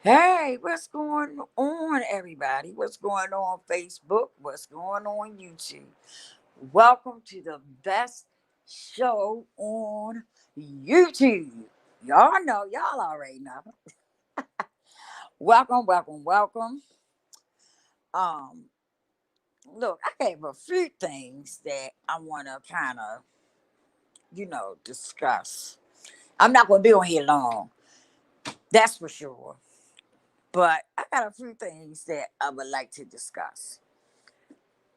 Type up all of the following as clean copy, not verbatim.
Hey, what's going on, everybody? What's going on Facebook? What's going on YouTube? Welcome to the best show on YouTube. Y'all know, y'all already know. Welcome, welcome, welcome. Um, Look, I have a few things that I want to kind of, discuss. I'm not going to be on here long, that's for sure. But I got a few things that I would like to discuss.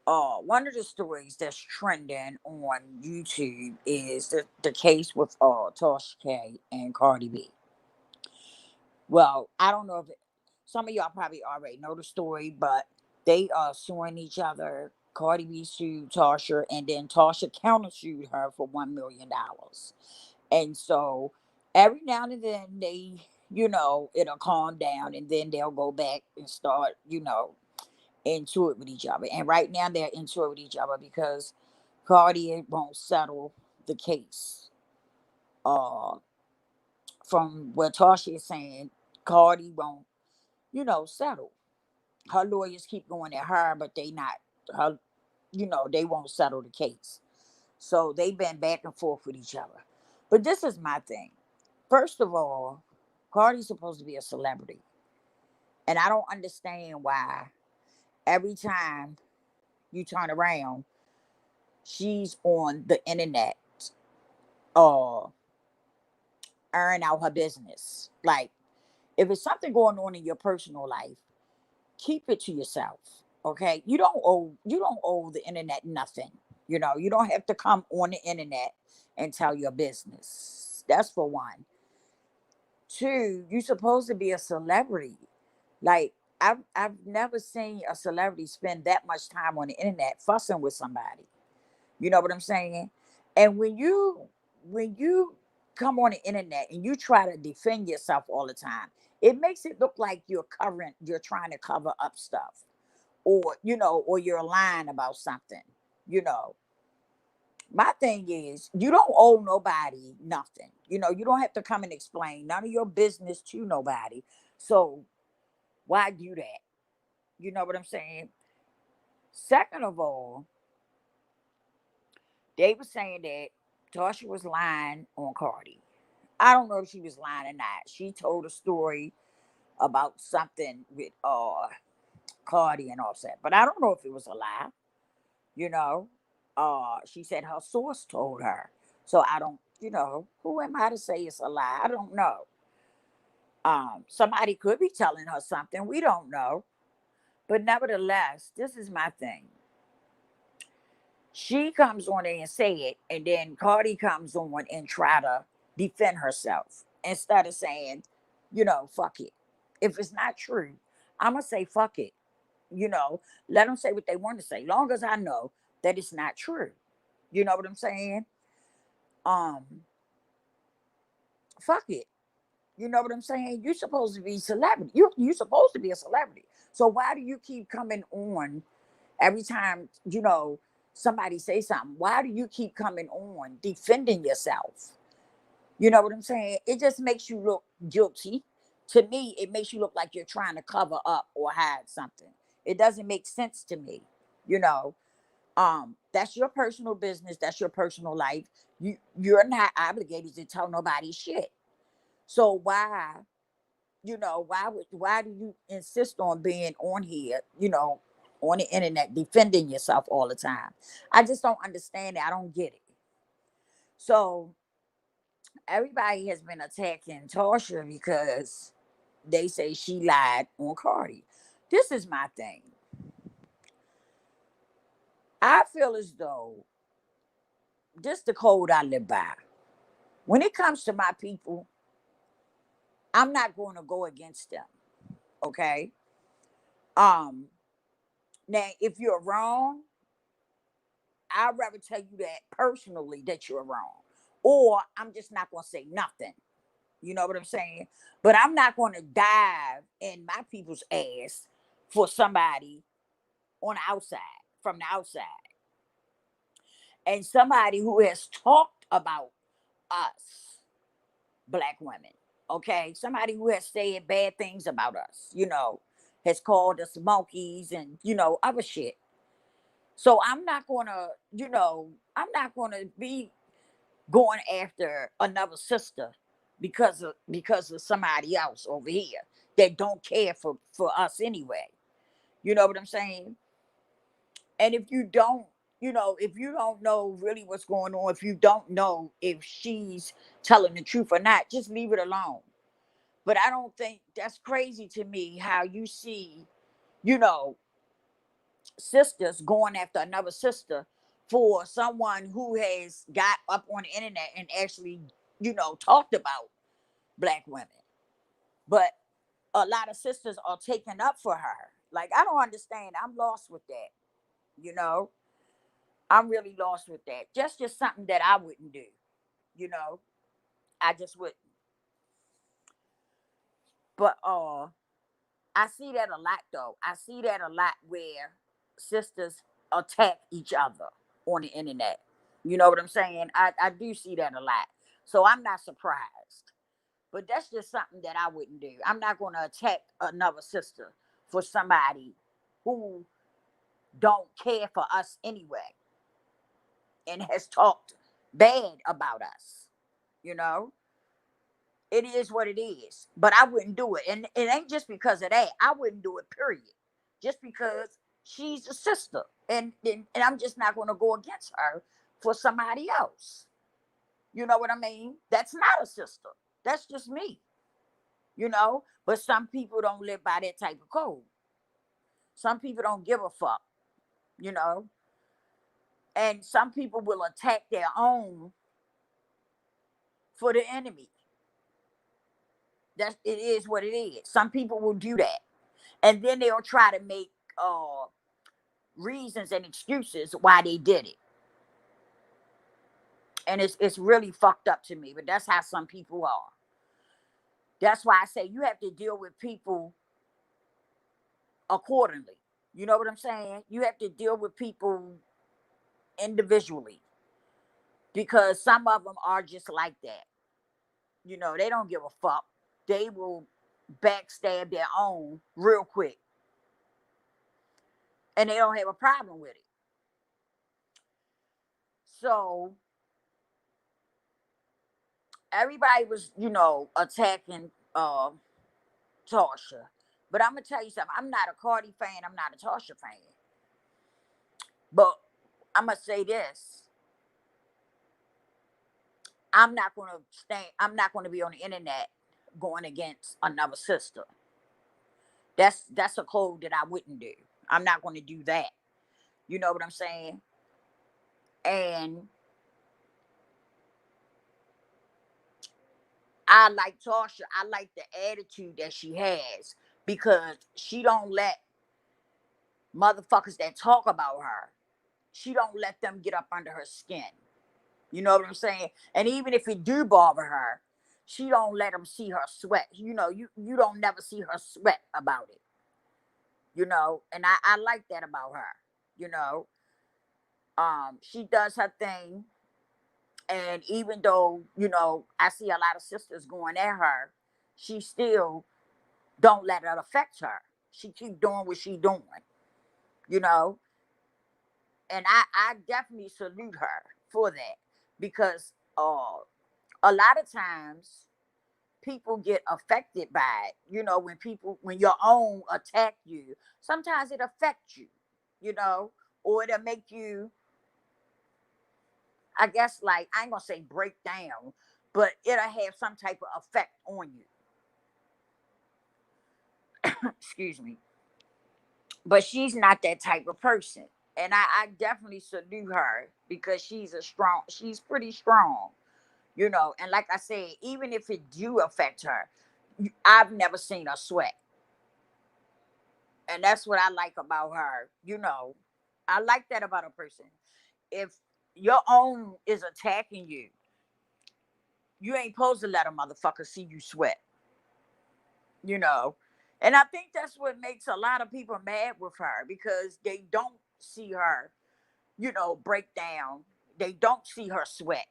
One of the stories that's trending on YouTube is the case with Tosh K and Cardi B. Well, I don't know if some of y'all probably already know the story, but they are suing each other. Cardi B sued Tasha, and then Tasha countersued her for $1 million. And so every now and then it'll calm down, and then they'll go back and start, into it with each other. And right now they're into it with each other because Cardi won't settle the case. Uh, from what Tasha is saying, Cardi won't, settle. Her lawyers keep going at her, but they not her. They won't settle the case. So they've been back and forth with each other. But this is my thing. First of all, Cardi's supposed to be a celebrity, and I don't understand why every time you turn around she's on the internet uh airing out her business. Like, if it's something going on in your personal life, keep it to yourself. Okay. You don't owe the internet nothing. You don't have to come on the internet and tell your business. That's for one. Two, you're supposed to be a celebrity. Like, I've never seen a celebrity spend that much time on the internet fussing with somebody. You know what I'm saying? And when you come on the internet and you try to defend yourself all the time, it makes it look like you're trying to cover up stuff, or you're lying about something. You know, my thing is, you don't owe nobody nothing. You don't have to come and explain none of your business to nobody. So why do that? You know what I'm saying? Second of all, they were saying that Tasha was lying on Cardi. I don't know if she was lying or not. She told a story about something with Cardi and Offset, but I don't know if it was a lie. You know, she said her source told her. So I don't, who am I to say it's a lie? I don't know. Somebody could be telling her something. We don't know. But nevertheless, this is my thing. She comes on there and say it, and then Cardi comes on and try to defend herself instead of saying, fuck it. If it's not true, I'm gonna say fuck it. You know, let them say what they want to say, long as I know that it's not true. You know what I'm saying? Um, Fuck it. You know what I'm saying? You're supposed to be celebrity. You supposed to be a celebrity. So why do you keep coming on every time somebody say something? Why do you keep coming on defending yourself? You know what I'm saying? It just makes you look guilty. To me, it makes you look like you're trying to cover up or hide something. It doesn't make sense to me. You know, that's your personal business. That's your personal life. You're not obligated to tell nobody shit. So why do you insist on being on here, on the internet defending yourself all the time? I just don't understand it. I don't get it. So everybody has been attacking Tasha because they say she lied on Cardi. This is my thing. I feel as though this the code I live by. When it comes to my people, I'm not going to go against them. Okay. Um. Now, if you're wrong, I'd rather tell you that personally that you're wrong. Or I'm just not going to say nothing. You know what I'm saying? But I'm not going to dive in my people's ass for somebody on the outside, from the outside. And somebody who has talked about us, black women. Okay, somebody who has said bad things about us, has called us monkeys and other shit. So I'm not gonna be going after another sister because of somebody else over here that don't care for us anyway. You know what I'm saying? And if you don't know really what's going on, if you don't know if she's telling the truth or not, just leave it alone. But I don't think that's crazy to me how you see, you know, sisters going after another sister for someone who has got up on the internet and actually, talked about black women. But a lot of sisters are taking up for her. Like, I don't understand. I'm lost with that. You know, I'm really lost with that. Just something that I wouldn't do. You know, I just wouldn't. But I see that a lot though. I see that a lot where sisters attack each other on the internet. You know what I'm saying? I do see that a lot. So I'm not surprised. But that's just something that I wouldn't do. I'm not going to attack another sister for somebody who don't care for us anyway and has talked bad about us. You know, it is what it is. But I wouldn't do it. And it ain't just because of that. I wouldn't do it, period. Just because she's a sister. And I'm just not going to go against her for somebody else. You know what I mean? That's not a sister. That's just me. But some people don't live by that type of code. Some people don't give a fuck, you know, and some people will attack their own for the enemy. That it is what it is. Some people will do that, and then they'll try to make reasons and excuses why they did it, and it's really fucked up to me. But that's how some people are. That's why I say you have to deal with people accordingly. You know what I'm saying? You have to deal with people individually because some of them are just like that. They don't give a fuck. They will backstab their own real quick and they don't have a problem with it. So everybody was, attacking Tasha. But I'm gonna tell you something. I'm not a Cardi fan, I'm not a Tasha fan. But I'm gonna say this. I'm not gonna be on the internet going against another sister. That's a code that I wouldn't do. I'm not gonna do that. You know what I'm saying? And I like Tasha. I like the attitude that she has because she don't let motherfuckers that talk about her. She don't let them get up under her skin. You know what I'm saying? And even if it do bother her, she don't let them see her sweat. You don't never see her sweat about it. And I like that about her. You know, she does her thing, and even though I see a lot of sisters going at her, she still don't let it affect her. She keep doing what she doing, you know. And I definitely salute her for that because a lot of times people get affected by it. When your own attack you, sometimes it affects you, or it'll make you, I guess, like, I ain't gonna say break down, but it'll have some type of effect on you. Excuse me. But she's not that type of person. And I definitely salute her because she's pretty strong, And like I said, even if it do affect her, I've never seen her sweat. And that's what I like about her. I like that about a person. If your own is attacking you, you ain't supposed to let a motherfucker see you sweat, you know. And I think that's what makes a lot of people mad with her because they don't see her, break down. They don't see her sweat.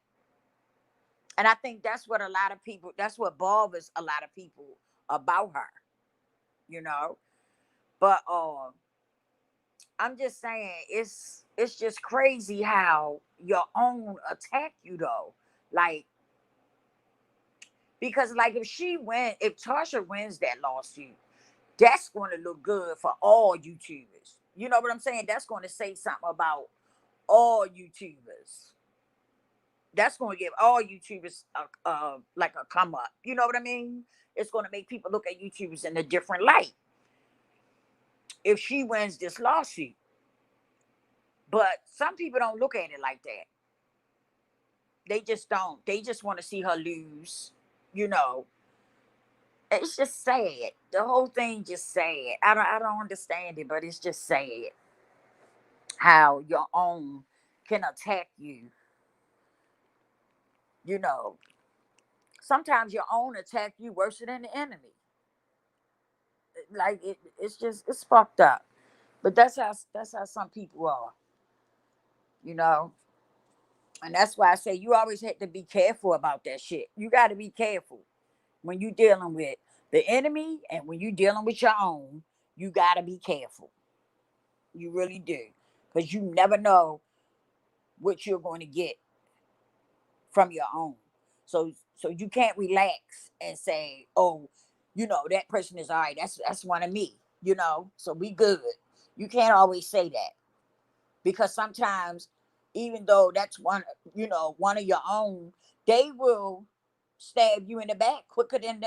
And I think that's what a lot of people, that's what bothers a lot of people about her, you know. But I'm just saying it's just crazy how your own attack you though. Like, because like if Tasha wins that lawsuit, that's going to look good for all YouTubers. You know what I'm saying? That's going to say something about all YouTubers. That's going to give all YouTubers like a come up. You know what I mean? It's going to make people look at YouTubers in a different light if she wins this lawsuit. But some people don't look at it like that. They just don't. They just want to see her lose. You know, it's just sad. The whole thing just sad. I don't understand it, but it's just sad how your own can attack you. You know, sometimes your own attack you worse than the enemy. Like it's just it's fucked up. But that's how some people are. You know, and that's why I say you always have to be careful about that shit. You got to be careful when you dealing with the enemy and when you dealing with your own. You got to be careful. You really do, because you never know what you're going to get from your own. So you can't relax and say, oh, that person is all right. That's one of me. So we good. You can't always say that, because sometimes, even though that's one of your own, they will stab you in the back quicker than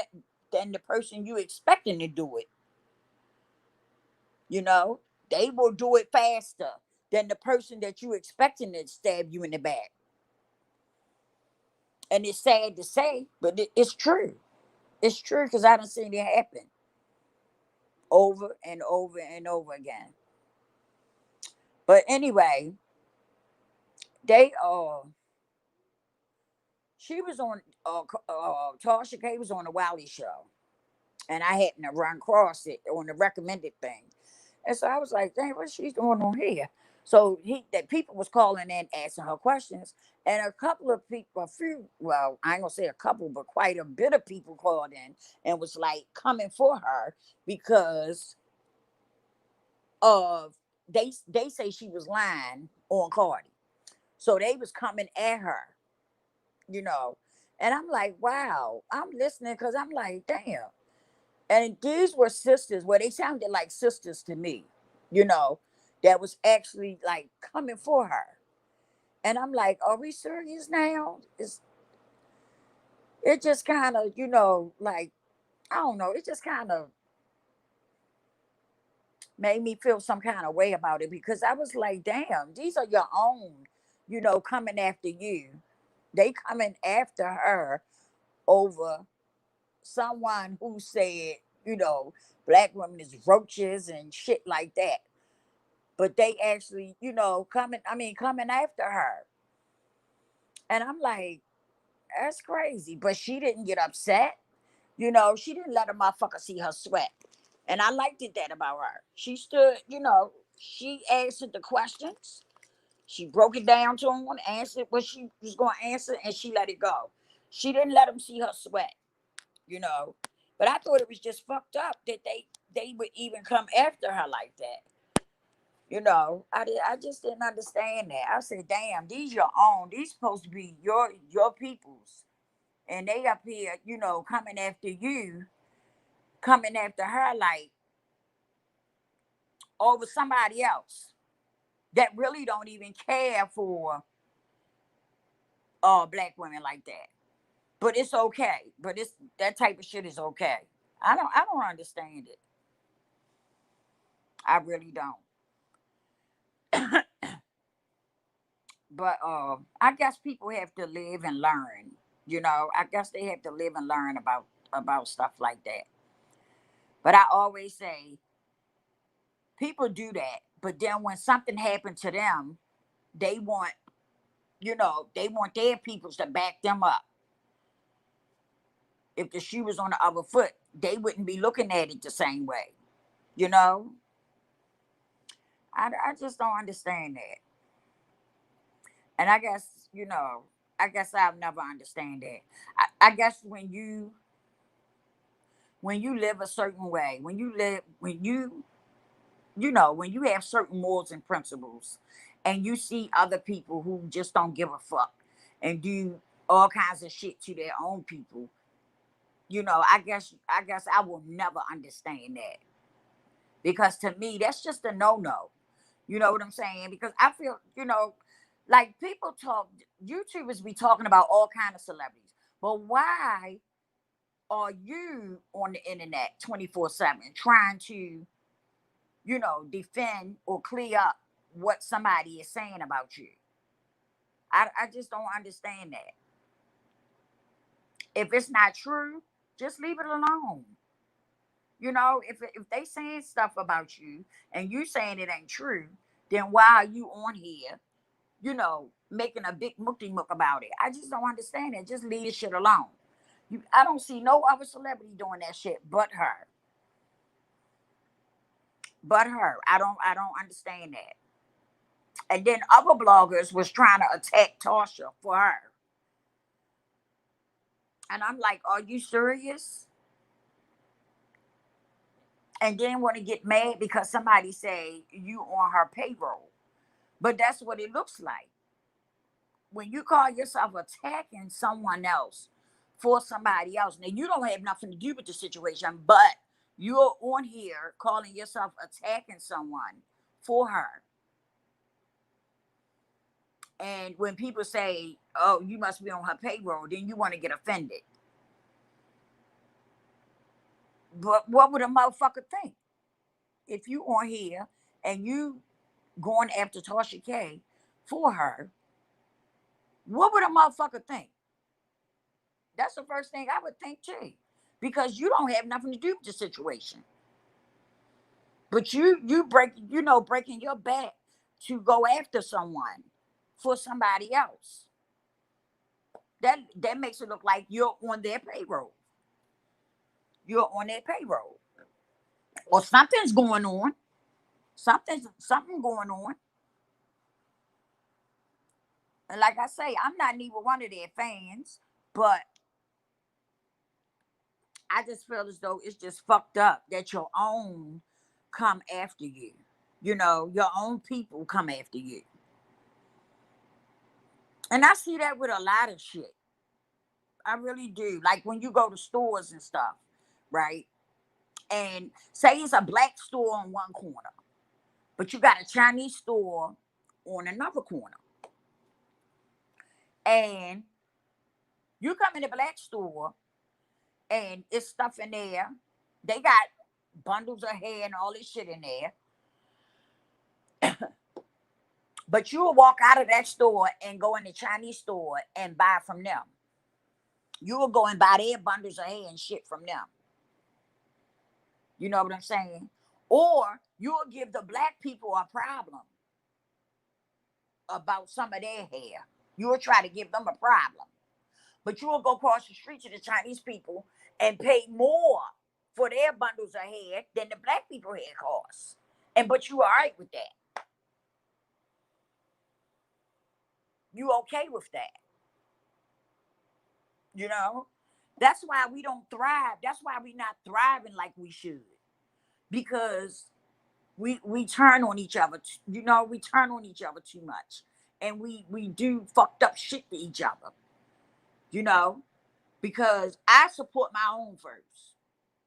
the person you expecting to do it. You know, they will do it faster than the person that you expecting to stab you in the back. And it's sad to say, but it's true. It's true, because I done seen it happen over and over and over again. But anyway, they she was on Tasha K was on the Wiley show, and I happened to run across it on the recommended thing. And so I was like, dang, what's she doing on here? So that people was calling in asking her questions, and a couple of people, well, I ain't gonna say a couple, but quite a bit of people called in and was like coming for her because of they say she was lying on Cardi. So they was coming at her, you know. And I'm like, wow, I'm listening because I'm like, damn. And these were sisters, well, they sounded like sisters to me, you know, that was actually like coming for her. And I'm like, are we serious now? It just kind of, like, I don't know, it just kind of made me feel some kind of way about it, because I was like, damn, these are your own, coming after you. They coming after her over someone who said, black women is roaches and shit like that. But they actually, coming after her. And I'm like, that's crazy. But she didn't get upset. She didn't let a motherfucker see her sweat. And I liked it that about her. She stood, she answered the questions. She broke it down to him, answered what she was going to answer, and she let it go. She didn't let him see her sweat, you know. But I thought it was just fucked up that they would even come after her like that. I just didn't understand that. I said, damn, these your own. These supposed to be your peoples. And they up here, coming after you, coming after her like over somebody else that really don't even care for black women like that. But it's okay. But it's that type of shit is okay. I don't understand it. I really don't. But I guess people have to live and learn. I guess they have to live and learn about stuff like that. But I always say people do that, but then when something happened to them, they want they want their peoples to back them up. If the shoe was on the other foot, they wouldn't be looking at it the same way. You know, I just don't understand that. And I guess I guess I'll never understand that. I guess when you live a certain way, when you have certain morals and principles, and you see other people who just don't give a fuck and do all kinds of shit to their own people, I guess I will never understand that, because to me that's just a no-no. You know what I'm saying? Because I feel, like people talk, YouTubers be talking about all kind of celebrities, but why are you on the internet 24/7 trying to, defend or clear up what somebody is saying about you? I just don't understand that. If it's not true, just leave it alone. If they saying stuff about you and you saying it ain't true, then why are you on here, making a big mucky muck about it? I just don't understand it. Just leave the shit alone. I don't see no other celebrity doing that shit but her. But her. I don't understand that. And then other bloggers was trying to attack Tasha for her. And I'm like, are you serious? And then want to get mad because somebody say you on her payroll. But that's what it looks like. When you call yourself attacking someone else for somebody else, now you don't have nothing to do with the situation, but you're on here calling yourself attacking someone for her. And when people say, oh, you must be on her payroll, then you want to get offended. But what would a motherfucker think if you on here and you going after Tasha K for her? What would a motherfucker think? That's the first thing I would think too, because you don't have nothing to do with the situation. But breaking your back to go after someone for somebody else. That makes it look like you're on their payroll. You're on their payroll, or something's going on. Something going on. And like I say, I'm not even one of their fans, but I just feel as though it's just fucked up that your own come after you. Your own people come after you. And I see that with a lot of shit. I really do. Like when you go to stores and stuff, right? And say it's a black store on one corner, but you got a Chinese store on another corner. And you come in the black store and it's stuff in there. They got bundles of hair and all this shit in there. But you'll walk out of that store and go in the Chinese store and buy from them. You will go and buy their bundles of hair and shit from them. You know what I'm saying? Or you'll give the black people a problem about some of their hair. You'll try to give them a problem. But you will go across the street to the Chinese people and pay more for their bundles of hair than the black people hair costs. But you all right with that. You okay with that. You know? That's why we don't thrive. That's why we're not thriving like we should. Because we turn on each other. We turn on each other too much. And we do fucked up shit to each other. You know? Because I support my own first.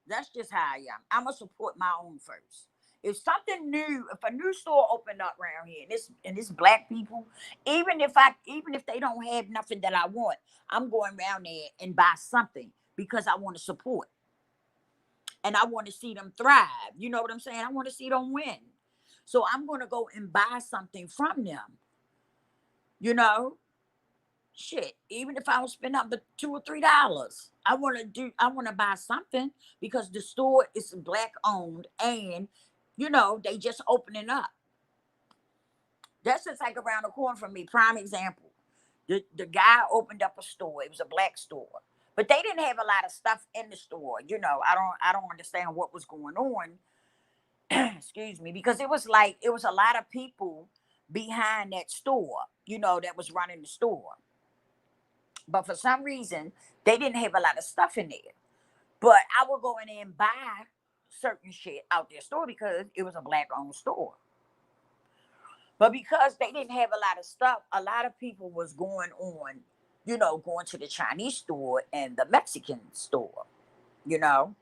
That's just how I am. I'm gonna support my own first. If something new, if a new store opened up around here and it's black people, even if they don't have nothing that I want, I'm going around there and buy something because I want to support and I want to see them thrive. You know what I'm saying? I want to see them win. So I'm gonna go and buy something from them. You know, shit, even if I was spend up the $2 or $3, I want to buy something because the store is black owned and they just opening up. That's just like around the corner from me. Prime example. The guy opened up a store. It was a black store. But they didn't have a lot of stuff in the store. I don't understand what was going on. Excuse me, because it was a lot of people behind that store, that was running the store. But for some reason, they didn't have a lot of stuff in there. But I would go in there and buy certain shit out their store because it was a black owned store. But because they didn't have a lot of stuff, a lot of people was going on, going to the Chinese store and the Mexican store, you know.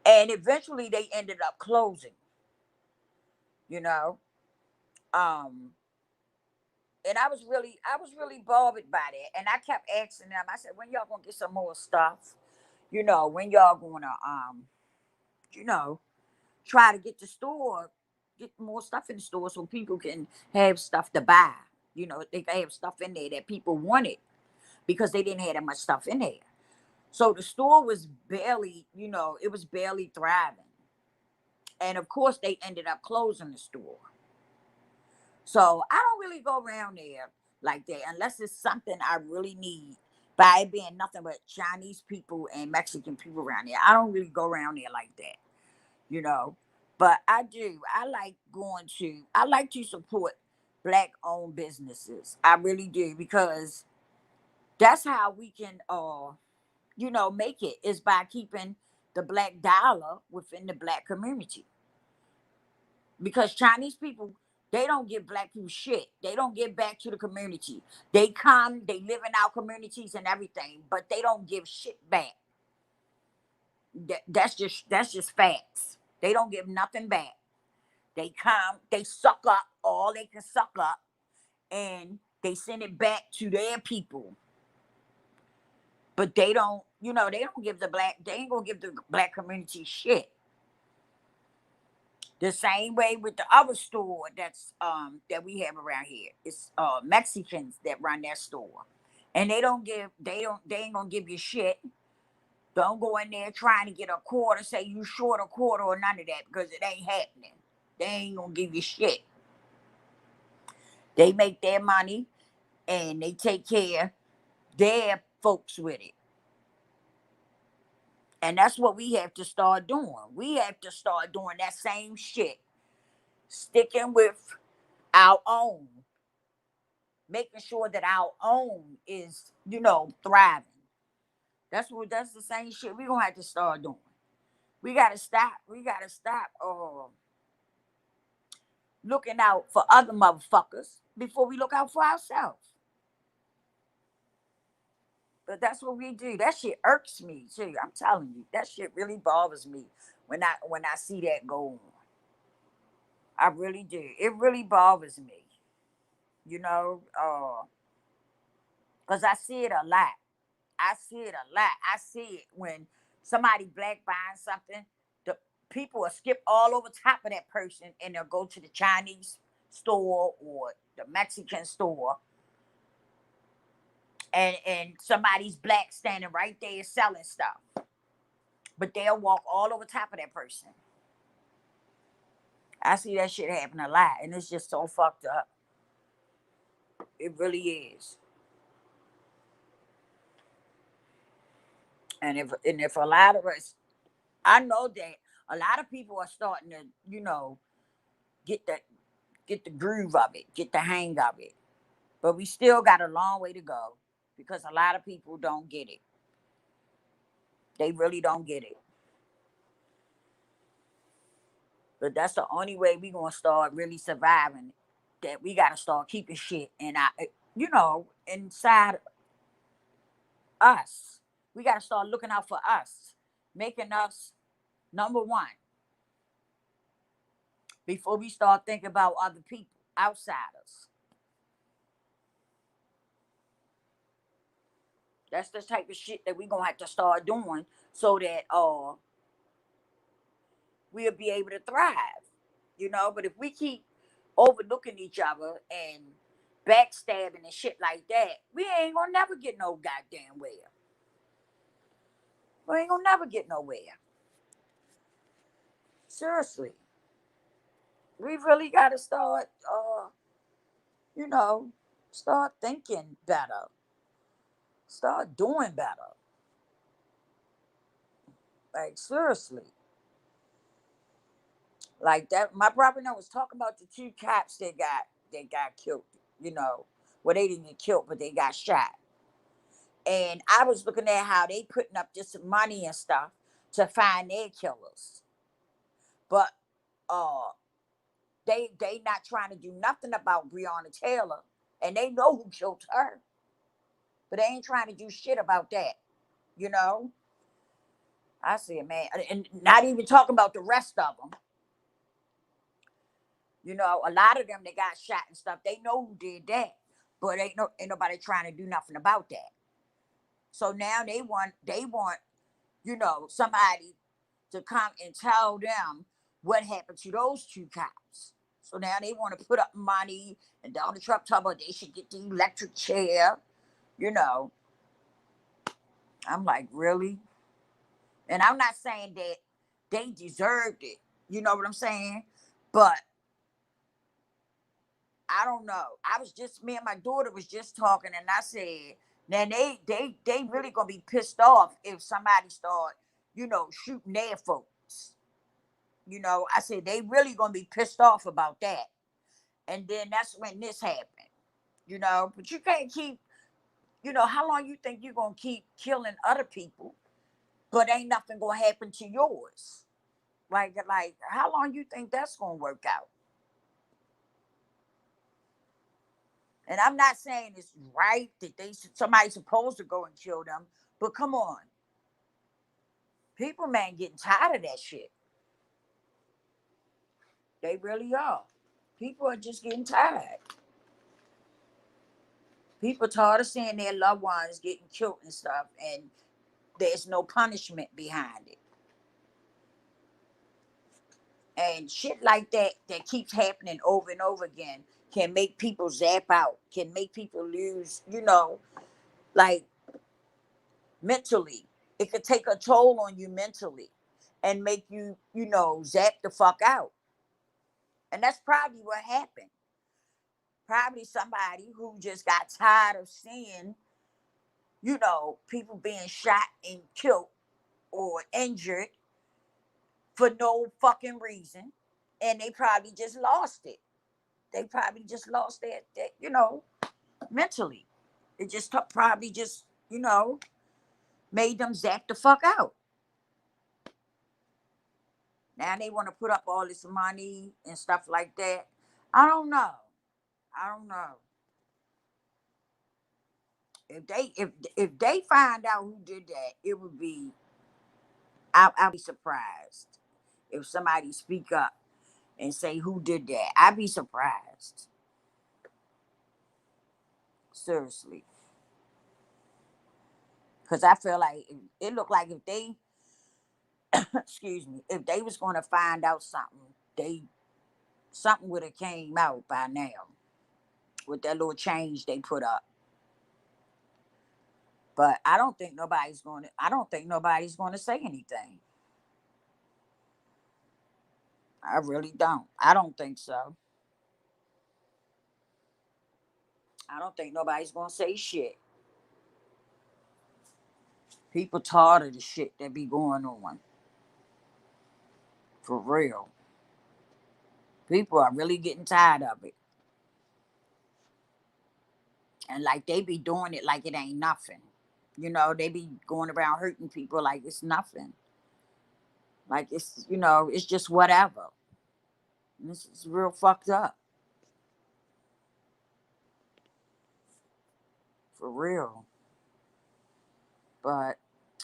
And eventually they ended up closing, you know. Um, and I was really bothered by that. And I kept asking them, I said, when y'all gonna get some more stuff? When y'all gonna you know, try to get the store, get more stuff in the store so people can have stuff to buy. They can have stuff in there that people wanted because they didn't have that much stuff in there. So the store was barely, it was barely thriving. And of course, they ended up closing the store. So I don't really go around there like that unless it's something I really need. By it being nothing but Chinese people and Mexican people around there, I don't really go around there like that, you know. But I do. I like to support black owned businesses. I really do because that's how we can make it is by keeping the black dollar within the black community. Because Chinese people, they don't give black people shit. They don't give back to the community. They come, they live in our communities and everything, but they don't give shit back. That's just facts. They don't give nothing back. They come, they suck up all they can suck up, and they send it back to their people. But they don't give they ain't gonna give the black community shit. The same way with the other store that we have around here. It's Mexicans that run that store. And they ain't gonna give you shit. Don't go in there trying to get a quarter, say you short a quarter or none of that because it ain't happening. They ain't gonna give you shit. They make their money and they take care of their folks with it. And that's what we have to start doing. We have to start doing that same shit. Sticking with our own, making sure that our own is, thriving. That's the same shit we're gonna have to start doing. We gotta stop looking out for other motherfuckers before we look out for ourselves. But that's what we do. That shit irks me too. I'm telling you, that shit really bothers me when I see that go on. I really do. It really bothers me, you know, because I see it a lot. I see it a lot. I see it when somebody black buying something, the people will skip all over top of that person and they'll go to the Chinese store or the Mexican store, and somebody's black standing right there selling stuff. But they'll walk all over top of that person. I see that shit happen a lot, and it's just so fucked up. It really is. And if a lot of us, I know that a lot of people are starting to, get the get the groove of it, get the hang of it. But we still got a long way to go because a lot of people don't get it. They really don't get it. But that's the only way we gonna start really surviving. That we gotta start keeping shit inside us. We gotta start looking out for us, making us number one before we start thinking about other people, outsiders. That's the type of shit that we gonna have to start doing so that we'll be able to thrive. But if we keep overlooking each other and backstabbing and shit like that, we ain't gonna never get no goddamn where. We ain't gonna never get nowhere. Seriously, we really gotta start, you know, start thinking better, start doing better. Like seriously, like that. My brother and I was talking about the two cops that got killed. Well, they didn't get killed, but they got shot. And I was looking at how they putting up this money and stuff to find their killers. But uh they not trying to do nothing about Breonna Taylor. And they know who killed her. But they ain't trying to do shit about that. You know? I see it, man. And not even talking about the rest of them. You know, a lot of them that got shot and stuff, they know who did that. But ain't nobody trying to do nothing about that. So now they want, somebody to come and tell them what happened to those two cops. So now they want to put up money, and Donald Trump talking about they should get the electric chair. You know, I'm like, really? And I'm not saying that they deserved it. You know what I'm saying? But I don't know. Me and my daughter was just talking, and I said, now they really gonna be pissed off if somebody start, shooting their folks. I said they really gonna be pissed off about that. And then that's when this happened. But you can't keep, how long you think you're gonna keep killing other people, but ain't nothing gonna happen to yours? Like how long you think that's gonna work out? And I'm not saying it's right that somebody's supposed to go and kill them, but come on, people, man, getting tired of that shit. They really are. People are just getting tired. People tired of seeing their loved ones getting killed and stuff, and there's no punishment behind it. And shit like that keeps happening over and over again can make people zap out, can make people lose, like mentally. It could take a toll on you mentally and make you, zap the fuck out. And that's probably what happened. Probably somebody who just got tired of seeing, people being shot and killed or injured for no fucking reason. And they probably just lost it. They probably just lost that, mentally. It just probably just, made them zap the fuck out. Now they want to put up all this money and stuff like that. I don't know. I don't know. If they find out who did that, it would be I'll be surprised if somebody speak up and say who did that. I'd be surprised. Seriously. Because I feel like it looked like if they excuse me, if they was gonna find out something, something would have came out by now with that little change they put up. But I don't think nobody's gonna say anything. I really don't. I don't think so. I don't think nobody's gonna say shit. People tired of the shit that be going on. For real. People are really getting tired of it. And like they be doing it like it ain't nothing. They be going around hurting people like it's nothing. Like it's just whatever. And this is real fucked up. For real. But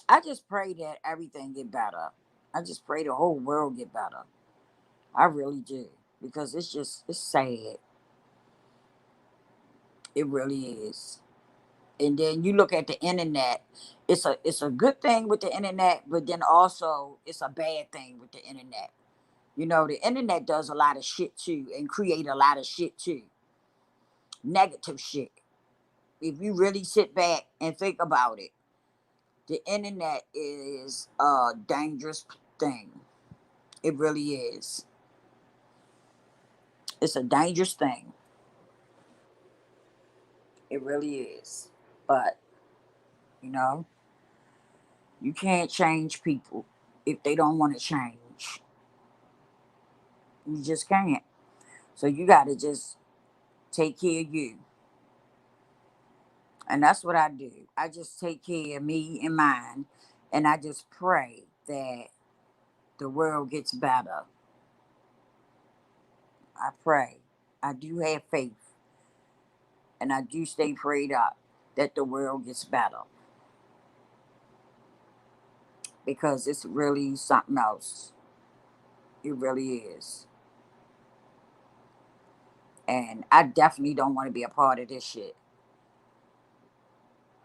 I just pray that everything get better. I just pray the whole world get better. I really do. Because it's sad. It really is. And then you look at the internet, it's a good thing with the internet, but then also it's a bad thing with the internet. The internet does a lot of shit too and create a lot of shit too. Negative shit. If you really sit back and think about it, the internet is a dangerous thing. It really is. It's a dangerous thing. It really is. But, you know, you can't change people if they don't want to change. You just can't. So you got to just take care of you. And that's what I do. I just take care of me and mine. And I just pray that the world gets better. I pray. I do have faith. And I do stay prayed up that the world gets better. Because it's really something else. It really is. And I definitely don't want to be a part of this shit.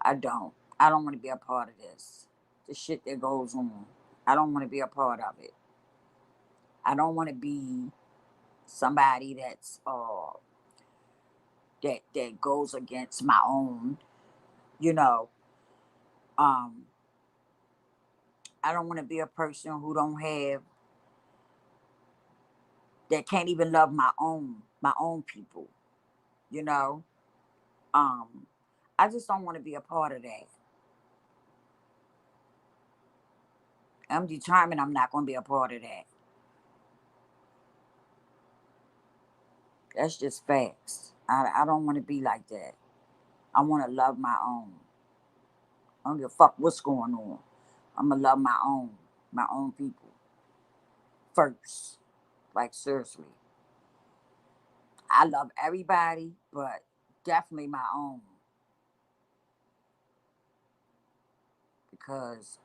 I don't. I don't want to be a part of this. The shit that goes on. I don't want to be a part of it. I don't want to be somebody that goes against my own, you know. Um I don't want to be a person who don't have that can't even love my own people, you know. Um I just don't want to be a part of that. I'm determined I'm not going to be a part of that. That's just facts. I don't want to be like that. I want to love my own. I don't give a fuck what's going on. I'm gonna love my own people first. Like seriously, I love everybody, but definitely my own because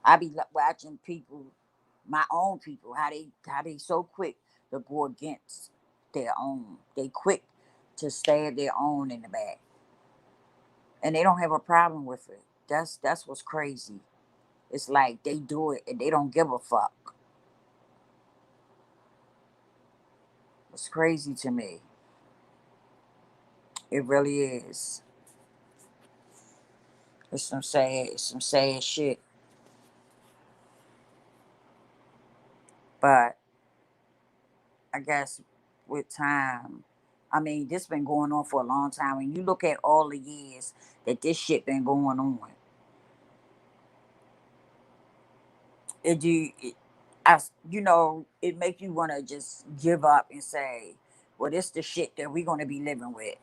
I be watching people, my own people, how they so quick to go against their own. They quick to stab their own in the back, and they don't have a problem with it. That's what's crazy. It's like they do it and they don't give a fuck. It's crazy to me. It really is. It's some sad shit. But I guess with time, I mean, this been going on for a long time. When you look at all the years that this shit been going on, it do, it, it make you want to just give up and say, well, this the shit that we gonna be living with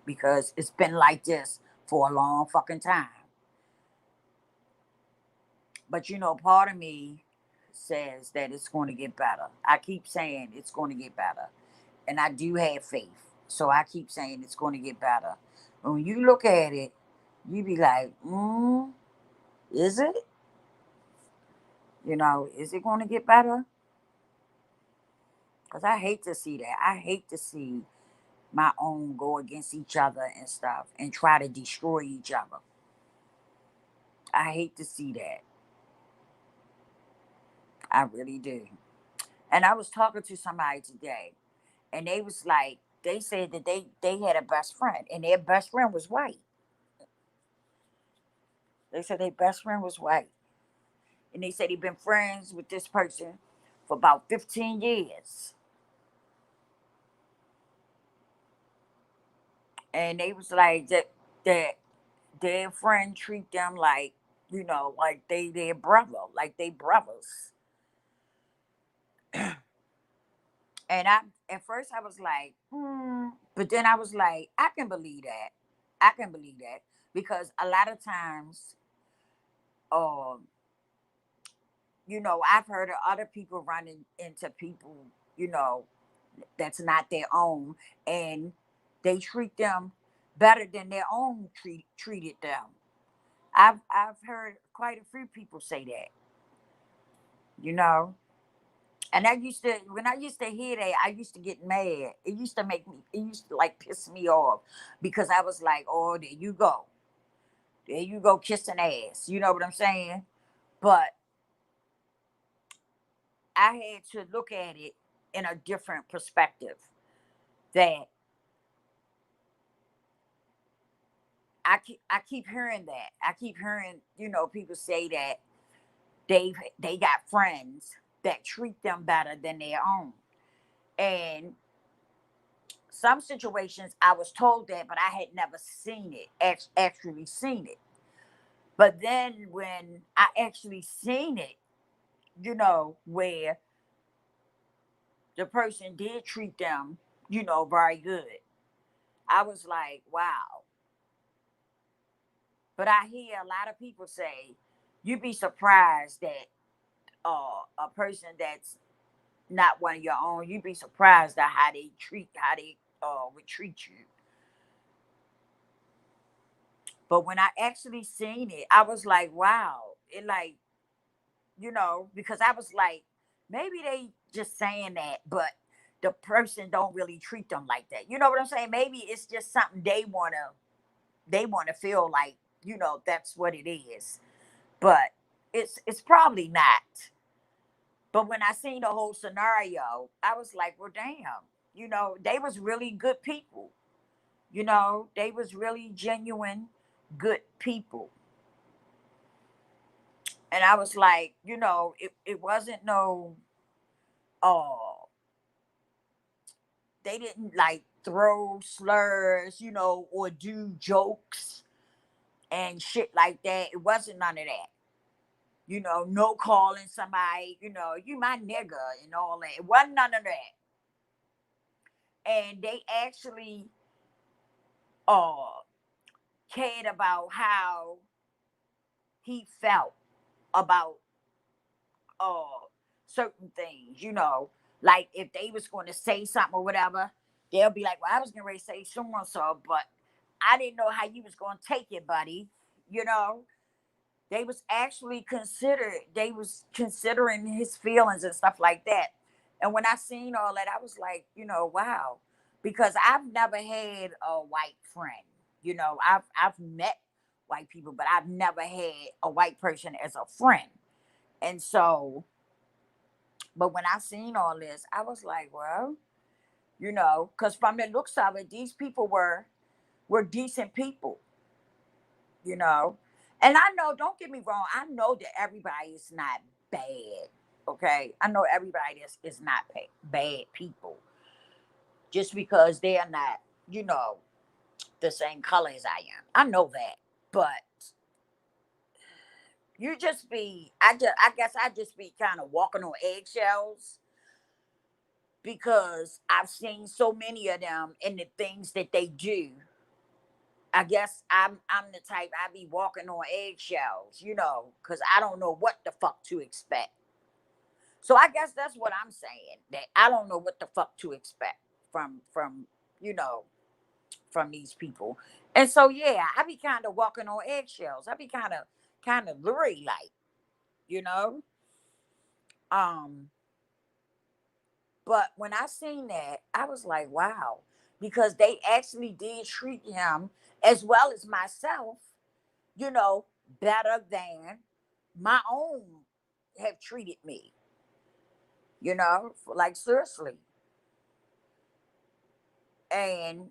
because it's been like this for a long fucking time. But part of me says that it's going to get better. I keep saying it's going to get better. And I do have faith. So I keep saying it's going to get better. But when you look at it, you be like, is it? Is it going to get better? Because I hate to see that. I hate to see my own go against each other and stuff and try to destroy each other. I hate to see that. I really do. And I was talking to somebody today and they was like, they said that they had a best friend and their best friend was white. They said their best friend was white. And they said he'd been friends with this person for about 15 years. And they was like that their friend treat them like, like they their brother, like they brothers. And I at first I was like, but then I was like, I can believe that. I can believe that. Because a lot of times, um, I've heard of other people running into people, you know, that's not their own, and they treat them better than their own treated them. I've heard quite a few people say that, you know. And I used to when I used to hear that, I used to get mad. It used to like piss me off because I was like, oh, there you go. There you go kissing ass. You know what I'm saying? But I had to look at it in a different perspective. That I keep hearing that. I keep hearing, people say that they got friends that treat them better than their own. And some situations I was told that, but I had never seen it, actually seen it. But then when I actually seen it, where the person did treat them, very good, I was like, wow. But I hear a lot of people say, you'd be surprised that a person that's not one of your own, you'd be surprised at how they would treat you. But when I actually seen it, I was like, wow. It like, because I was like, maybe they just saying that, but the person don't really treat them like that. You know what I'm saying? Maybe it's just something they wanna feel like, that's what it is. But it's probably not. But when I seen the whole scenario, I was like, well, damn, they was really good people. They was really genuine, good people. And I was like, it wasn't no, oh, they didn't like throw slurs, or do jokes and shit like that. It wasn't none of that. No calling somebody, you my nigga and all that. It wasn't none of that. And they actually uh cared about how he felt about uh certain things, like if they was going to say something or whatever, they'll be like, well, I was gonna ready to say so and so, but I didn't know how you was gonna take it, buddy. you know they was considering his feelings and stuff like that. And when I seen all that, I was like, wow. Because I've never had a white friend. I've met white people, but I've never had a white person as a friend. And so, but when I seen all this, I was like, well, because from the looks of it, these people were decent people, you know. And I know, don't get me wrong, I know that everybody is not bad. Okay, I know everybody is not bad people just because they are not, you know, the same color as I am. I know that, but I guess I just be kind of walking on eggshells because I've seen so many of them and the things that they do. I guess I'm the type I be walking on eggshells, because I don't know what the fuck to expect. So I guess that's what I'm saying. That I don't know what the fuck to expect from you know from these people. And so yeah, I be kind of walking on eggshells. I be kind of blurry like, you know. Um, but when I seen that, I was like, wow, because they actually did treat him as well as myself, you know, better than my own have treated me, like seriously. And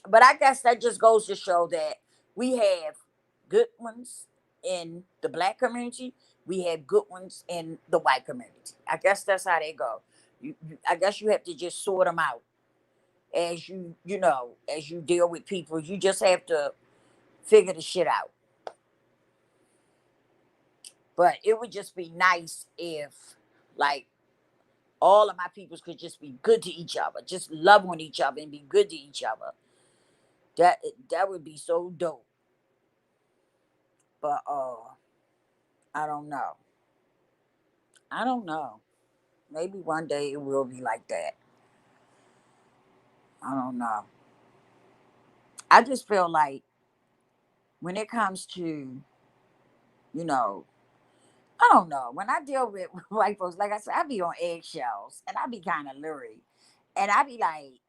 but I guess that just goes to show that we have good ones in the black community, we have good ones in the white community. I guess that's how they go. I guess you have to just sort them out as you deal with people. You just have to figure the shit out. But it would just be nice if, like, all of my peoples could just be good to each other, just love on each other and be good to each other. That that would be so dope. But I don't know. I don't know. Maybe one day it will be like that. I don't know. I just feel like when it comes to, you know, I don't know. When I deal with white folks, like I said, I be on eggshells and I be kind of leery. And I be like,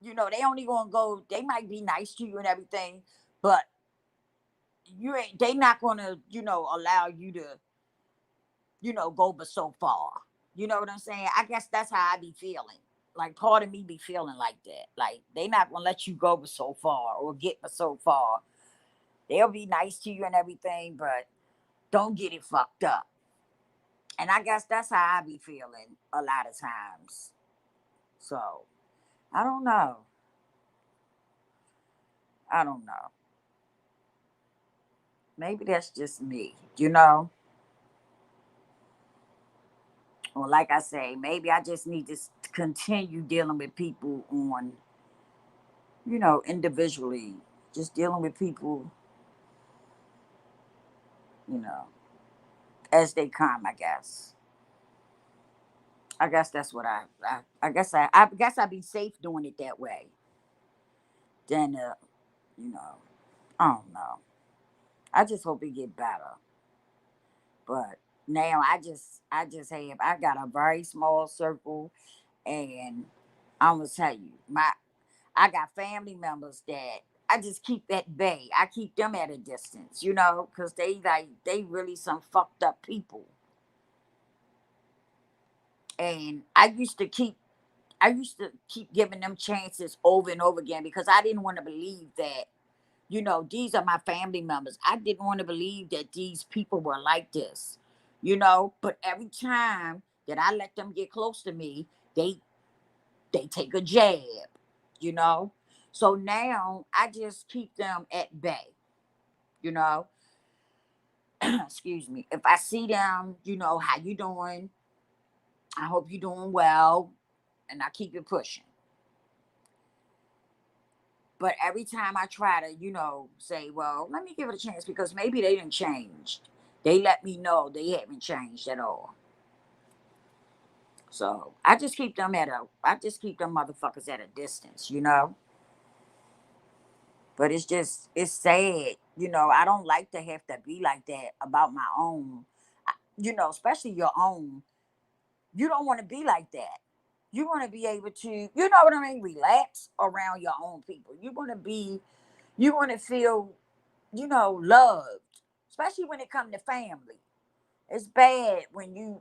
they only gonna go, they might be nice to you and everything, but they not gonna, allow you to, go but so far. You know what I'm saying? I guess that's how I be feeling. Like part of me be feeling like that. Like they not gonna let you go but so far or get but so far. They'll be nice to you and everything, but don't get it fucked up. And I guess that's how I be feeling a lot of times. So I don't know. I don't know. Maybe that's just me. Or like I say, maybe I just need to continue dealing with people on, individually, just dealing with people. you know, as they come, I guess. I guess that's what I guess I'd be safe doing it that way. Then, you know, I don't know. I just hope it get better. But now I got a very small circle, and I'm gonna tell you, I got family members that I just keep at bay. I keep them at a distance, because they really some fucked up people. And I used to keep giving them chances over and over again because I didn't want to believe that, these are my family members. I didn't want to believe that these people were like this, But every time that I let them get close to me, they they take a jab, you know. So now I just keep them at bay, you know. Excuse me. If I see them, how you doing? I hope you're doing well, and I keep it pushing. But every time I try to, say, well, let me give it a chance because maybe they didn't change. They let me know they haven't changed at all. So I just keep them motherfuckers at a distance. But it's sad. I don't like to have to be like that about my own, especially your own. You don't want to be like that. You want to be able to, what I mean, relax around your own people. You want to feel, loved, especially when it comes to family. It's bad when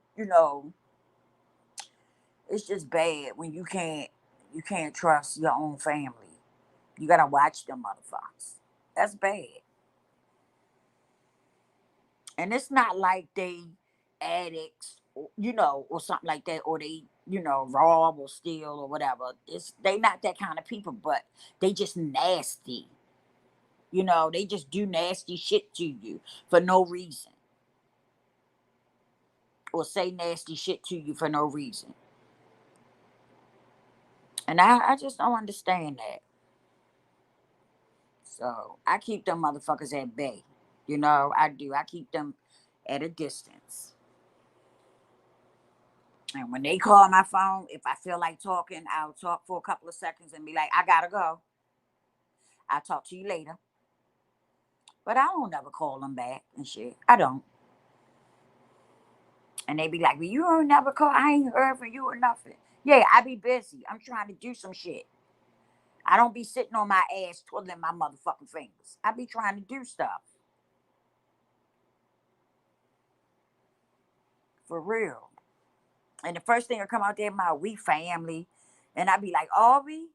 it's just bad when you can't trust your own family. You gotta watch them motherfuckers. That's bad. And it's not like they addicts, or something like that, or they, rob or steal or whatever. They not that kind of people, but they just nasty. They just do nasty shit to you for no reason, or say nasty shit to you for no reason. And I just don't understand that. So I keep them motherfuckers at bay. I do. I keep them at a distance. And when they call my phone, if I feel like talking, I'll talk for a couple of seconds and be like, I gotta go. I'll talk to you later. But I don't ever call them back and shit. I don't. And they be like, well, you don't never call. I ain't heard from you or nothing. Yeah, I be busy. I'm trying to do some shit. I don't be sitting on my ass twiddling my motherfucking fingers. I be trying to do stuff. For real. And the first thing that come out there, my we family. And I be like, are we?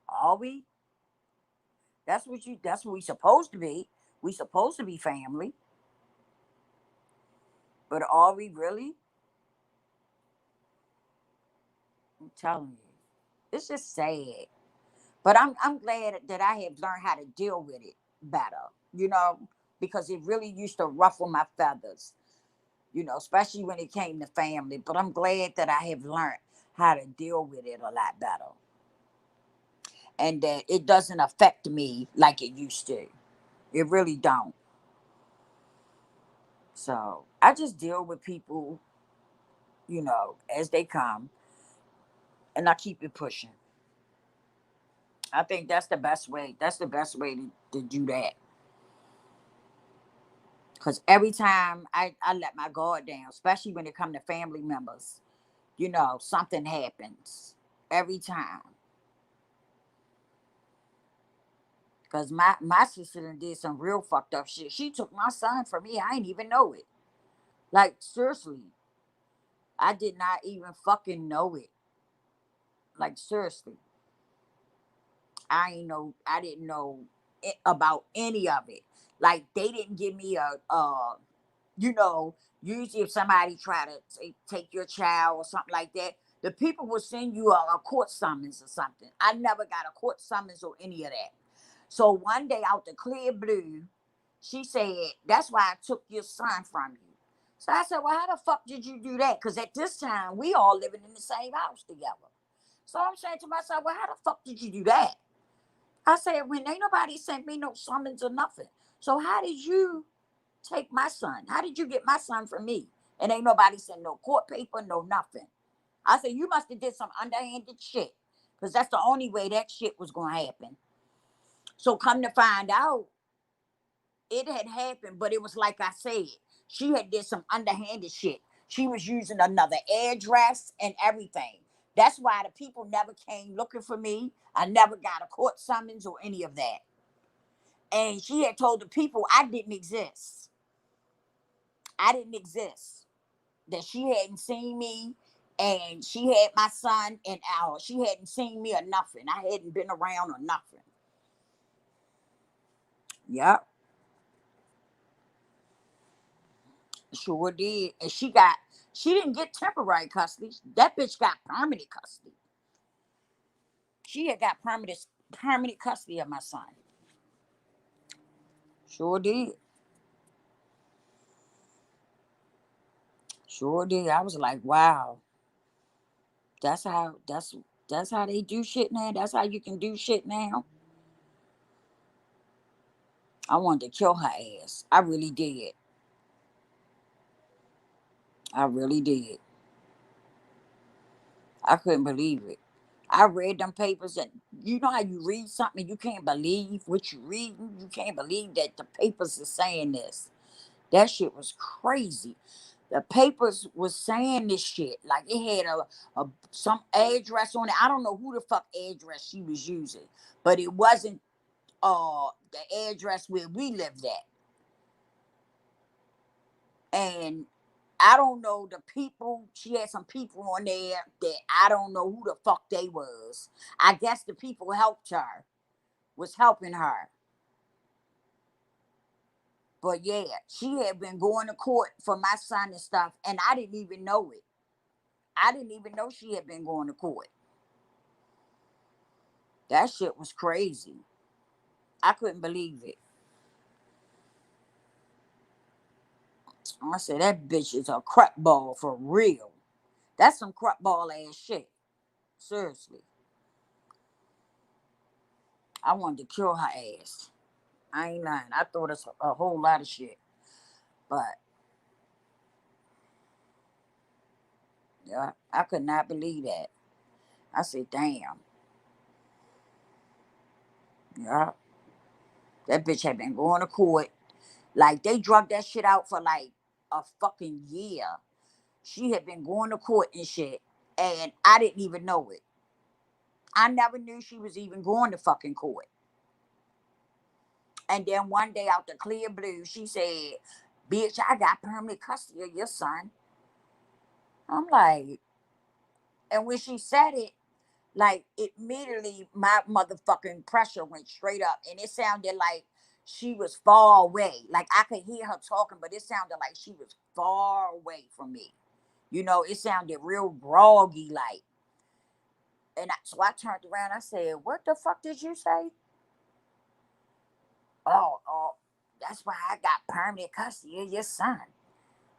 Are we? That's what we supposed to be. We supposed to be family. But are we really? I'm telling you. It's just sad. But I'm glad that I have learned how to deal with it better, you know, because it really used to ruffle my feathers, especially when it came to family. But I'm glad that I have learned how to deal with it a lot better, and that it doesn't affect me like it used to. It really don't. So I just deal with people, as they come, and I keep it pushing. I think that's the best way. That's the best way to do that. Because every time I let my guard down, especially when it come to family members, something happens. Every time. Because my sister done did some real fucked up shit. She took my son from me. I ain't even know it. Like, seriously. I did not even fucking know it. Like, seriously. I didn't know about any of it. Like, they didn't give me you know, usually if somebody try to take your child or something like that, the people will send you a court summons or something. I never got a court summons or any of that. So one day out the clear blue, she said, that's why I took your son from you. So I said, well, how the fuck did you do that? Because at this time, we all living in the same house together. So I'm saying to myself, well, how the fuck did you do that? I said, when ain't nobody sent me no summons or nothing. So how did you? take my son. How did you get my son from me? And ain't nobody sent no court paper, no nothing. I said, you must have did some underhanded shit. Because that's the only way that shit was going to happen. So come to find out, it had happened, but it was like I said, she had did some underhanded shit. She was using another address and everything. That's why the people never came looking for me. I never got a court summons or any of that. And she had told the people I didn't exist. I didn't exist. That she hadn't seen me, and she had my son and she hadn't seen me or nothing. I hadn't been around or nothing. Yep, sure did. And she didn't get temporary custody. That bitch got permanent custody. She had got permanent custody of my son. Sure did. Sure did. I was like, wow. That's how that's how they do shit now. That's how you can do shit now. I wanted to kill her ass. I really did. I really did. I couldn't believe it. I read them papers, and you know how you read something, you can't believe what you reading. You can't believe that the papers are saying this. That shit was crazy. The papers was saying this shit like it had a some address on it. I don't know who the fuck address she was using, but it wasn't the address where we lived at. And I don't know the people. She had some people on there that I don't know who the fuck they was. I guess the people helped her, was helping her. But yeah, she had been going to court for my son and stuff, and I didn't even know it. I didn't even know she had been going to court. That shit was crazy. I couldn't believe it. I said, that bitch is a crap ball for real. That's some crap ball ass shit. Seriously. I wanted to kill her ass. I ain't lying. I thought it's a whole lot of shit. But yeah, I could not believe that. I said, damn. Yeah. That bitch had been going to court. Like they drug that shit out for like a fucking year. She had been going to court and shit. And I didn't even know it. I never knew she was even going to fucking court. And then one day out the clear blue, she said, bitch, I got permanent custody of your son. I'm like, and when she said it, like immediately my motherfucking pressure went straight up. And it sounded like she was far away. Like I could hear her talking, but it sounded like she was far away from me. You know, it sounded real groggy like. And so I turned around. I said, what the fuck did you say? Oh, that's why I got permanent custody of your son.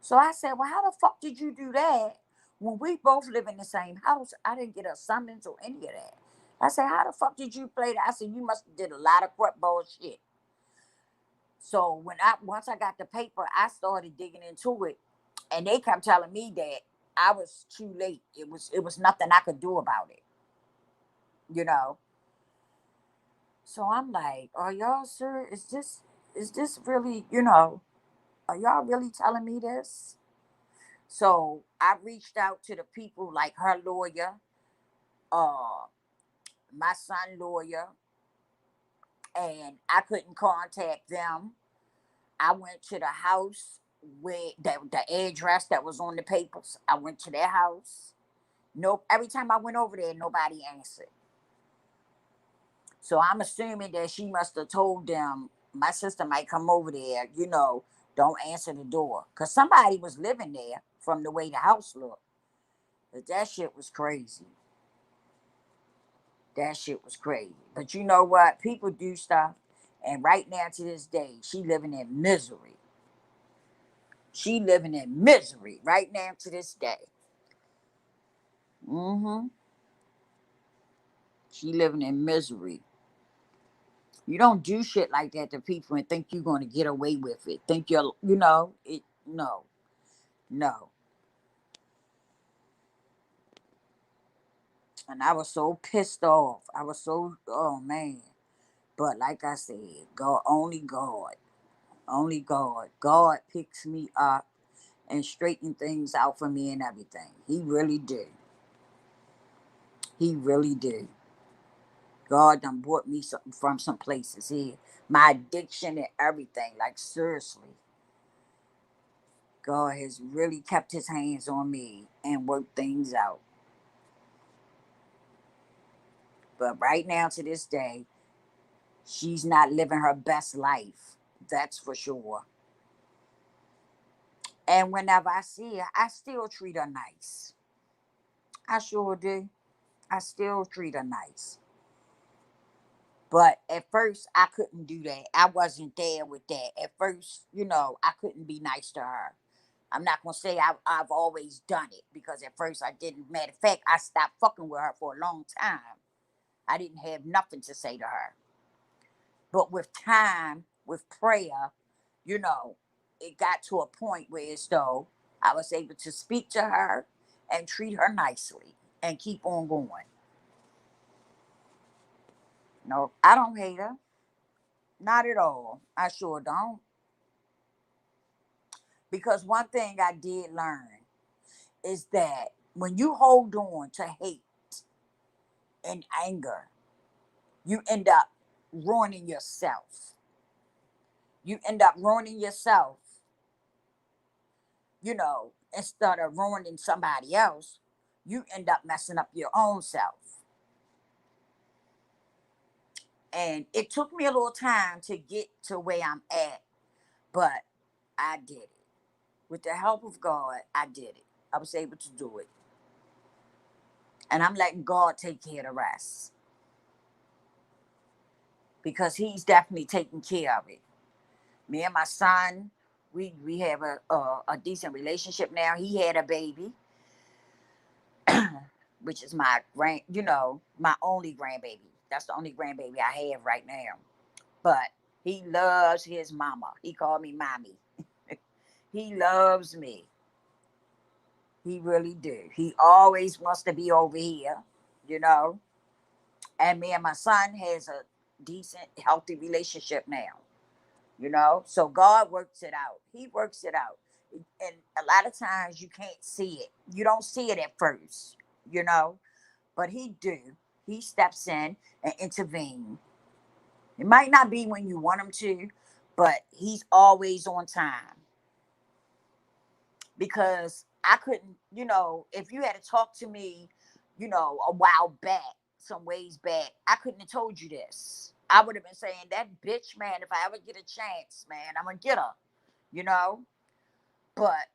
So I said, well, how the fuck did you do that when we both live in the same house? I didn't get a summons or any of that. I said, how the fuck did you play that? I said, you must have did a lot of crap bullshit. So once I got the paper, I started digging into it, and they kept telling me that I was too late. It was nothing I could do about it, you know. So I'm like, are y'all sure? Is this really, are y'all really telling me this? So I reached out to the people like her lawyer, uh, my son lawyer, and I couldn't contact them. I went to the house where the address that was on the papers. I went to their house. Nope. Every time I went over there, nobody answered. So I'm assuming that she must have told them my sister might come over there. Don't answer the door because somebody was living there from the way the house looked. But that shit was crazy. That shit was crazy. But you know what? People do stuff. And right now to this day, she living in misery. She living in misery right now to this day. Mm-hmm. She living in misery. You don't do shit like that to people and think you're going to get away with it. Think you're, you know, it. No, no. And I was so pissed off. I was so, oh man. But like I said, God, only God, only God. God picks me up and straighten things out for me and everything. He really did. He really did. God done brought me something from some places here. My addiction and everything. Like seriously. God has really kept his hands on me and worked things out. But right now to this day, she's not living her best life. That's for sure. And whenever I see her, I still treat her nice. I sure do. I still treat her nice. But at first, I couldn't do that. I wasn't there with that. At first, I couldn't be nice to her. I'm not going to say I've always done it because at first I didn't. Matter of fact, I stopped fucking with her for a long time. I didn't have nothing to say to her. But with time, with prayer, you know, it got to a point where as though I was able to speak to her and treat her nicely and keep on going. No, I don't hate her. Not at all. I sure don't. Because one thing I did learn is that when you hold on to hate and anger, you end up ruining yourself. You end up ruining yourself, instead of ruining somebody else, you end up messing up your own self. And it took me a little time to get to where I'm at, but I did it. With the help of God, I did it. I was able to do it. And I'm letting God take care of the rest because He's definitely taking care of it. Me and my son, we have a decent relationship now. He had a baby, which is my my only grandbaby. That's the only grandbaby I have right now. But he loves his mama. He called me mommy. He loves me. He really do. He always wants to be over here, you know. And me and my son has a decent, healthy relationship now. So God works it out. He works it out. And a lot of times you can't see it. You don't see it at first, you know, but he do. He steps in and intervene. It might not be when you want him to, but he's always on time. Because I couldn't, if you had to talk to me, a while back, some ways back, I couldn't have told you this. I would have been saying that bitch, man, if I ever get a chance, man, I'm gonna get her, you know. But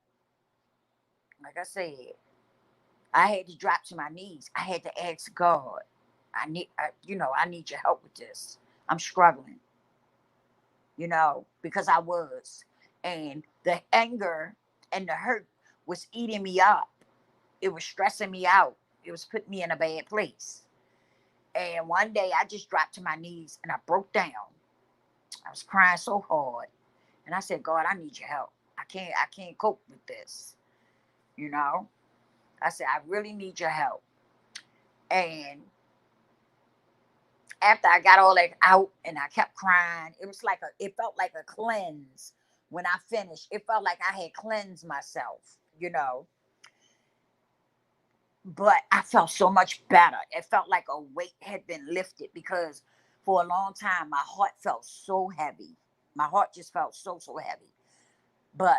like I said, I had to drop to my knees. I had to ask God. I need your help with this. I'm struggling, because I was, and the anger and the hurt was eating me up. It was stressing me out. It was putting me in a bad place. And one day I just dropped to my knees and I broke down. I was crying so hard. And I said, God, I need your help. I can't cope with this. You know? I said, I really need your help. And after I got all that out and I kept crying, it felt like a cleanse. When I finished, it felt like I had cleansed myself. But I felt so much better. It felt like a weight had been lifted because for a long time my heart felt so heavy. My heart just felt so heavy. But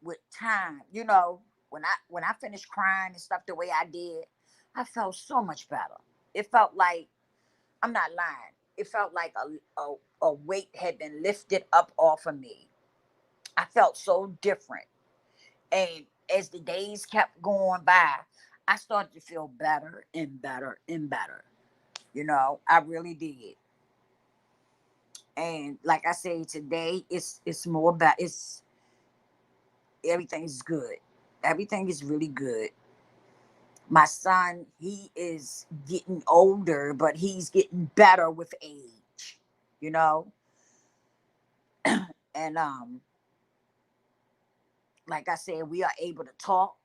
with time, when I finished crying and stuff the way I did, I felt so much better. It felt like, I'm not lying. It felt like a weight had been lifted up off of me. I felt so different. And as the days kept going by, I started to feel better and better and better. I really did. And like I say today, it's more about it's everything's good. Everything is really good. My son, he is getting older, but he's getting better with age. you know. And like I said, we are able to talk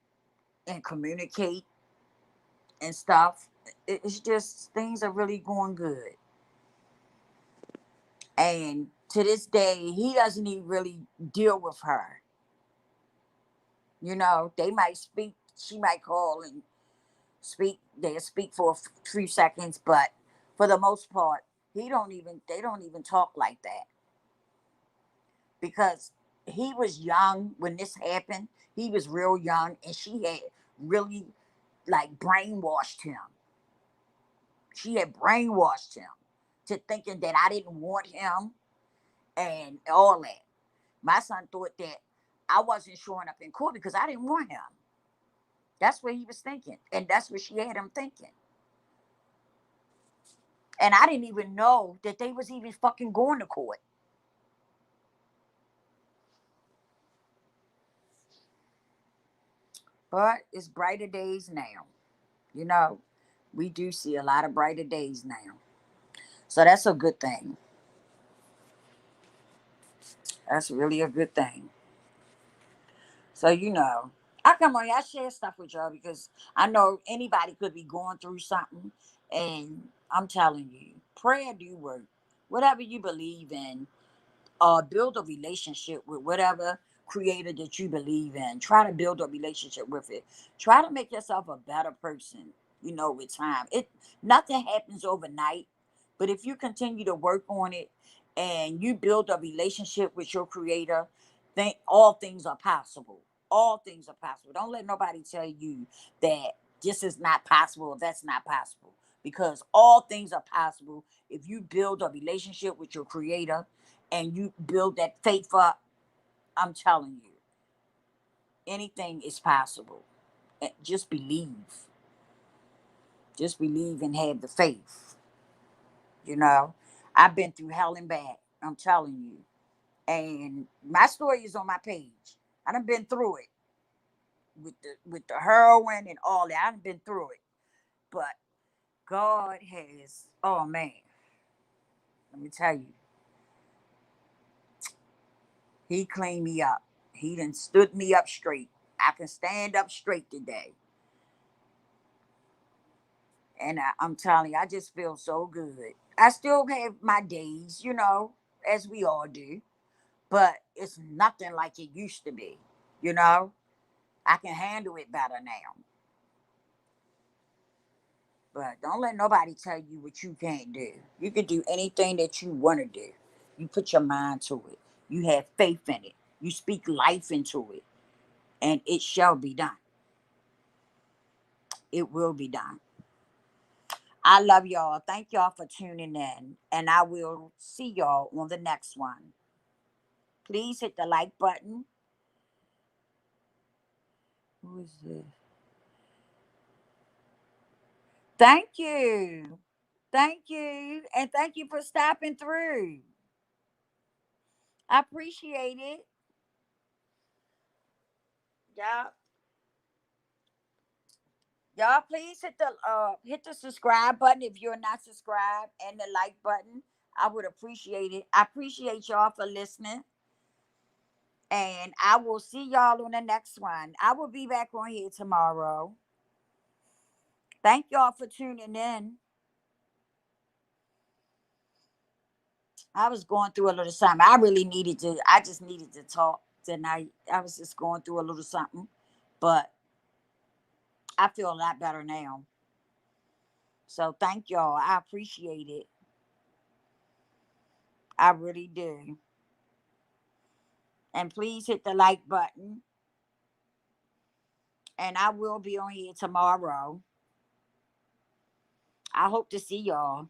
and communicate and stuff. It's just things are really going good. And to this day, he doesn't even really deal with her. You know, they might speak, she might call and speak, they'll speak for a few seconds, but for the most part, they don't even talk like that because he was young when this happened. He was real young and she had really like brainwashed him. She had brainwashed him to thinking that I didn't want him and all that. My son thought that I wasn't showing up in court because I didn't want him. That's what he was thinking. And that's what she had him thinking. And I didn't even know that they was even fucking going to court. But it's brighter days now. You know, we do see a lot of brighter days now. So that's a good thing. That's really a good thing. So, I come on here, I share stuff with y'all because I know anybody could be going through something. And I'm telling you, prayer do work. Whatever you believe in, build a relationship with whatever creator that you believe in. Try to build a relationship with it. Try to make yourself a better person, with time. Nothing happens overnight, but if you continue to work on it and you build a relationship with your creator, then all things are possible. All things are possible. Don't let nobody tell you that this is not possible or that's not possible. Because all things are possible if you build a relationship with your creator and you build that faith up. I'm telling you, anything is possible. Just believe. Just believe and have the faith. You know, I've been through hell and back. I'm telling you. And my story is on my page. I done been through it with the heroin and all that. I've been through it. But God has, oh man, let me tell you, he cleaned me up. He done stood me up straight. I can stand up straight today. And I'm telling you, I just feel so good. I still have my days, as we all do, but it's nothing like it used to be. You know, I can handle it better now. But don't let nobody tell you what you can't do. You can do anything that you want to do. You put your mind to it. You have faith in it. You speak life into it, and it shall be done. It will be done. I love y'all. Thank y'all for tuning in, and I will see y'all on the next one. Please hit the like button. Who is this? Thank you. Thank you. And thank you for stopping through. I appreciate it. Y'all, y'all please hit the subscribe button if you're not subscribed and the like button. I would appreciate it. I appreciate y'all for listening. And I will see y'all on the next one. I will be back on here tomorrow. Thank y'all for tuning in. I was going through a little something. I just needed to talk tonight. I was just going through a little something, but I feel a lot better now. So thank y'all. I appreciate it. I really do. And please hit the like button. And I will be on here tomorrow. I hope to see y'all.